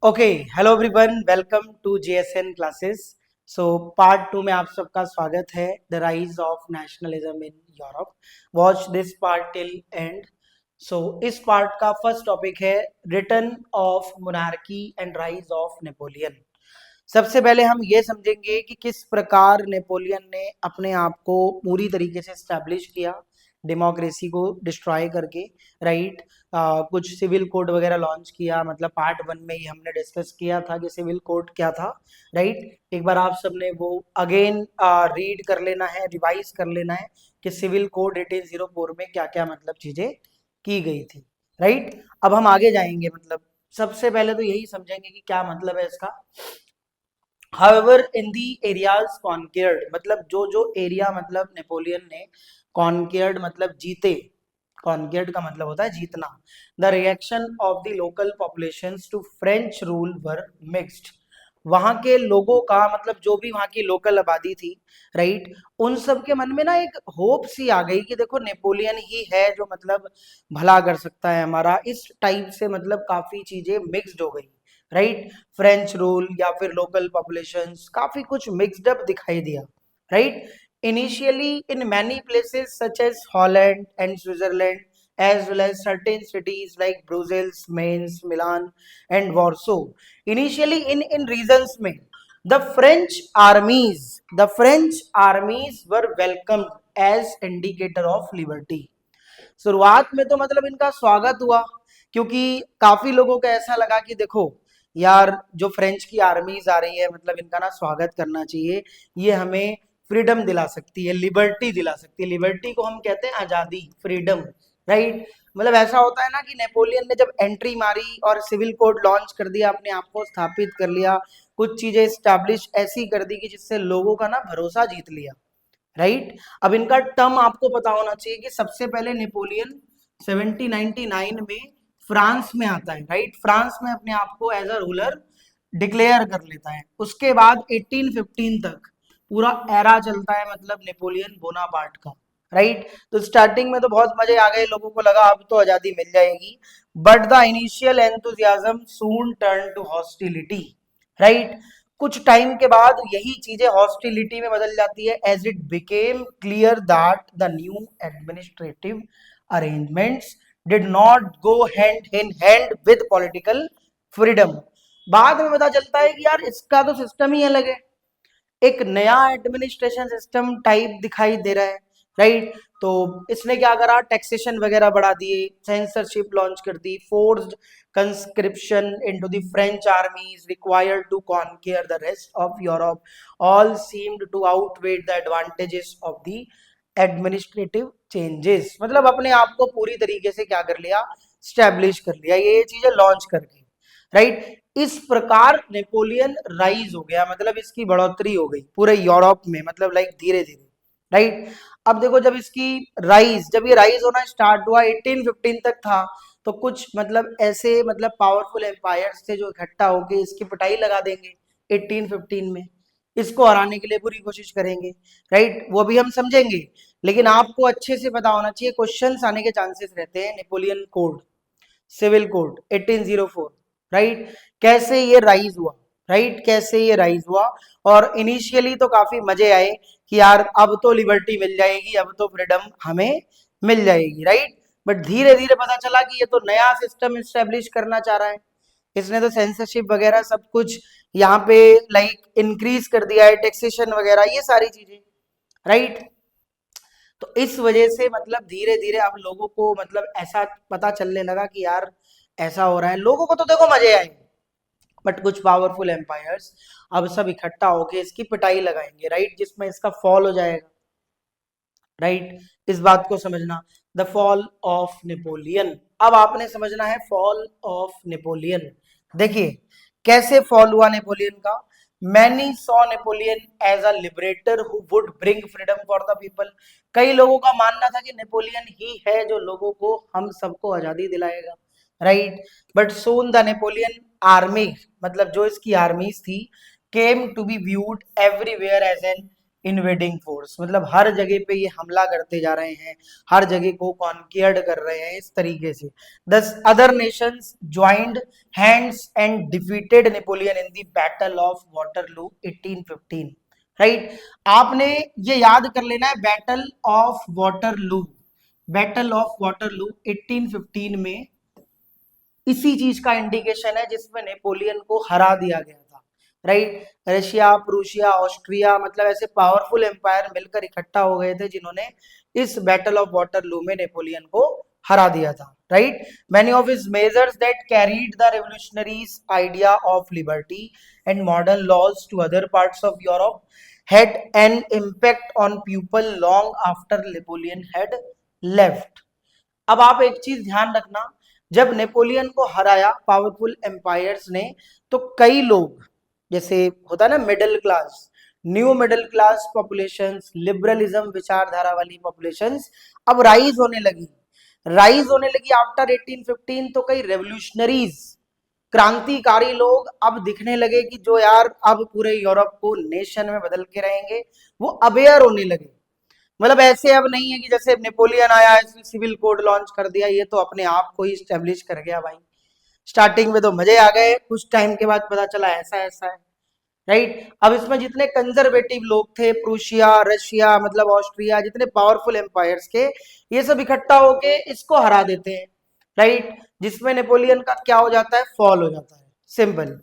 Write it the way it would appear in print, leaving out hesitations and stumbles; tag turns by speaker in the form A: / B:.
A: Okay, hello everyone, welcome to JSN classes. So part 2 में आप सबका स्वागत है। The rise of nationalism in Europe. Watch this part till end. So इस part का first topic है return of monarchy and rise of Napoleon. सबसे पहले हम ये समझेंगे कि किस प्रकार नेपोलियन ने अपने आप को पूरी तरीके से स्टैब्लिश किया डेमोक्रेसी को डिस्ट्रॉय करके, राइट। कुछ सिविल कोड वगैरह लॉन्च किया, मतलब पार्ट 1 में ही हमने डिस्कस किया था कि सिविल कोड क्या था, राइट। एक बार आप सबने वो अगेन रीड कर लेना है, रिवाइज कर लेना है कि सिविल कोड 1804 में क्या क्या मतलब चीजें की गई थी, राइट। अब हम आगे जाएंगे, मतलब सबसे पहले तो यही समझेंगे कि क्या मतलब है इसका। However, in the areas conquered, मतलब जो जो एरिया मतलब नेपोलियन ने कॉन्केयर्ड मतलब जीते, कॉन्केयर्ड का मतलब होता है जीतना। The reaction of the local populations to French rule were mixed. वहां के लोगों का मतलब जो भी वहां की लोकल आबादी थी, राइट, उन सब के मन में ना एक होप सी आ गई कि देखो नेपोलियन ही है जो मतलब भला कर सकता है हमारा। इस टाइप से मतलब काफी चीजें मिक्स्ड हो गई, राइट। फ्रेंच रूल या फिर लोकल पॉपुलेशंस, काफी कुछ मिक्स्ड अप दिखाई दिया, right. Initially in many places such as Holland and Switzerland as well as certain cities like Brussels, Mainz, Milan and Warsaw. Initially in regions में the French armies were welcomed as indicator of liberty. शुरुआत में तो मतलब इनका स्वागत हुआ, क्योंकि काफी लोगों को ऐसा लगा कि देखो यार, जो फ्रेंच की आर्मीज आ रही है, मतलब इनका ना स्वागत करना चाहिए। ये हमें फ्रीडम दिला सकती है, लिबर्टी दिला सकती है। लिबर्टी को हम कहते हैं आजादी, फ्रीडम, राइट। मतलब ऐसा होता है ना कि नेपोलियन ने जब एंट्री मारी और सिविल कोड लॉन्च कर दिया, अपने आप को स्थापित कर लिया, कुछ चीजें स्टैब्लिश ऐसी कर दी कि जिससे लोगों का ना भरोसा जीत लिया, राइट। अब इनका टर्म आपको पता होना चाहिए कि सबसे पहले नेपोलियन 1799 में फ्रांस में आता है, राइट। फ्रांस में अपने आप को एज अ रूलर डिक्लेयर कर लेता है। उसके बाद 1815 तक पूरा एरा चलता है, मतलब नेपोलियन बोनापार्ट का, राइट। तो स्टार्टिंग में तो बहुत मजे आ गए, लोगों को लगा अब तो आजादी मिल जाएगी, but the initial enthusiasm soon turn to hostility, right. कुछ टाइम के बाद यही चीजें हॉस्टिलिटी में बदल जाती है, as it became clear that the new administrative arrangements did not go hand in hand with political freedom. बाद में पता चलता है कि यार इसका तो सिस्टम ही अलग है, एक नया एडमिनिस्ट्रेशन सिस्टम टाइप दिखाई दे रहा है, राइट। तो इसने क्या करा, टैक्सेशन वगैरह बढ़ा दिए, सेंसरशिप लॉन्च कर दी, forced conscription into the French armies required to conquer the rest of Europe, all seemed to outweigh the advantages of the administrative changes। मतलब अपने आप को पूरी तरीके से क्या कर लिया, स्टैब्लिश कर लिया ये चीजें लॉन्च करके, राइट। इस प्रकार नेपोलियन राइज हो गया, मतलब इसकी बढ़ोतरी हो गई पूरे यूरोप में, मतलब लाइक धीरे धीरे, राइट। अब देखो जब ये राइज होना स्टार्ट हुआ 1815 तक था, तो कुछ मतलब ऐसे मतलब पावरफुल एम्पायर्स थे जो इकट्ठा होके इसकी पिटाई लगा देंगे 1815 में, इसको हराने के लिए पूरी कोशिश करेंगे, राइट। वो भी हम समझेंगे, लेकिन आपको अच्छे से पता होना चाहिए, क्वेश्चंस आने के चांसेस रहते हैं। Napoleon code, civil code 1804, right, कैसे ये राइज हुआ, राइट, कैसे ये राइज हुआ। और इनिशियली तो काफी मजे आए कि यार अब तो लिबर्टी मिल जाएगी, अब तो फ्रीडम हमें मिल जाएगी, राइट। बट धीरे धीरे पता चला कि ये तो नया सिस्टम इस्टेब्लिश करना चाह रहा है, इसने तो सेंसरशिप वगैरह सब कुछ यहाँ पे लाइक इंक्रीज कर दिया है, टैक्सेशन वगैरह ये सारी चीजें, राइट। तो इस वजह से मतलब धीरे धीरे अब लोगों को मतलब ऐसा पता चलने लगा कि यार ऐसा हो रहा है। लोगों को तो देखो मजे आएंगे, बट कुछ पावरफुल एम्पायर्स अब सब इकट्ठा होके इसकी पिटाई लगाएंगे, राइट, जिसमें इसका फॉल हो जाएगा, राइट। इस बात को समझना, द फॉल ऑफ नेपोलियन। अब आपने समझना है फॉल ऑफ नेपोलियन। देखिए कैसे फॉल हुआ नेपोलियन का। Many saw Napoleon as a liberator who would bring freedom for the people. कई लोगों का मानना था कि नेपोलियन ही है जो लोगों को, हम सबको आजादी दिलाएगा, right. But soon the Napoleon army, मतलब जो इसकी आर्मीज थी, came to be viewed everywhere as an invading force, मतलब हर जगह पे ये हमला करते जा रहे हैं, हर जगह को कॉन्क्रियर्ड कर रहे हैं इस तरीके से। दस other Nations joined hands and defeated Napoleon in the battle of Waterloo 1815, right. आपने ये याद कर लेना है, battle of Waterloo, battle of Waterloo 1815 में इसी चीज का इंडिकेशन है जिसमें नेपोलियन को हरा दिया गया था, राइट। रशिया, प्रूशिया, ऑस्ट्रिया, मतलब ऐसे पावरफुल एम्पायर मिलकर इकट्ठा हो गए थे जिन्होंने इस बैटल ऑफ वाटरलू में नेपोलियन को हरा दिया था, right. Many of his measures that carried the revolutionaries idea of liberty and modern laws to other parts of Europe had an impact on people long after Napoleon had left। अब आप एक चीज ध्यान रखना, जब नेपोलियन को हराया powerful empires ने, तो कई लोग, जैसे होता है ना middle class, new middle class populations, liberalism विचारधारा वाली पॉपुलेशंस अब राइज होने लगी आफ्टर 1815। तो कई रेवोल्यूशनरीज, क्रांतिकारी लोग अब दिखने लगे कि जो यार अब पूरे यूरोप को नेशन में बदल के रहेंगे, वो अवेयर होने लगे। मतलब ऐसे अब नहीं है कि जैसे नेपोलियन आया इसने सिविल कोड लॉन्च कर दिया, ये तो अपने आप को ही स्टेब्लिश कर गया भाई। स्टार्टिंग में तो मजे आ गए, कुछ टाइम के बाद पता चला ऐसा ऐसा है, राइट। अब इसमें जितने कंजर्वेटिव लोग थे, प्रूशिया, रशिया, मतलब ऑस्ट्रिया, जितने पावरफुल एम्पायर्स के, ये सब इकट्ठा होके इसको हरा देते हैं, राइट। जिसमें नेपोलियन का क्या हो जाता है, फॉल हो जाता है, सिंपल।